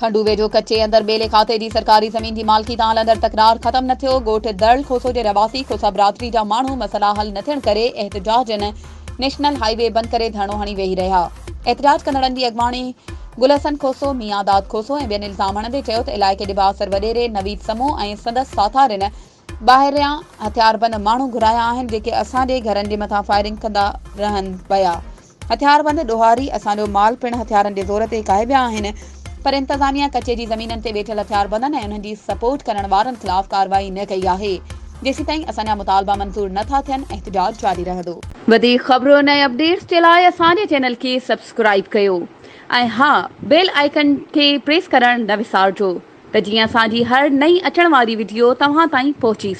खंडूवे जो कच्चे अंदर बेले खाते जी सरकारी ज़मीन जी मालिकी तां हलंदड़ तकरार ख़त्म न थियो। ॻोठ दड़ल खोसो जे रवासी खोसा बिरादरी जा माण्हू मसला हल न थियण करे एहतजाजन नेशनल हाईवे बंदि करे धरणो हणी वेही रहिया। एहतजाज कंदड़नि जी अॻवानी गुलहसन खोसो, मियांदाद खोसो ऐं ॿियनि इल्ज़ाम हणंदे चयो त इलाइक़े जे बासर वॾेरे नवीद समूह ऐं संदसि साथारिन ॿाहिरियां हथियारबंद माण्हू घुराया आहिनि जेके असांजे घरनि जे मथां फायरिंग कंदा रहनि पिया। हथियारबंद ॾोहारी असांजो माल पिणु हथियारनि जे ज़ोर ते काए विया आहिनि, पर इंतज़ामिया कचे जी ज़मीननि ते वेठल हथियारबंदनि ऐं उन्हनि जी सपोर्ट करण वारनि ख़िलाफ़ कार्रवाई न कई आहे। जेसीं ताईं असांजा मुतालबा मंज़ूर नथा थियनि एहतजाज जारी रहंदो। वधीक ख़बरुनि ऐं अपडेट्स जे लाइ असांजे चैनल खे सब्सक्राइब कयो ऐं हा, बेल आइकन खे प्रेस करणु न विसारिजो त जीअं असांजी हर नई अचण वारी वीडियो तव्हां ताईं पहुची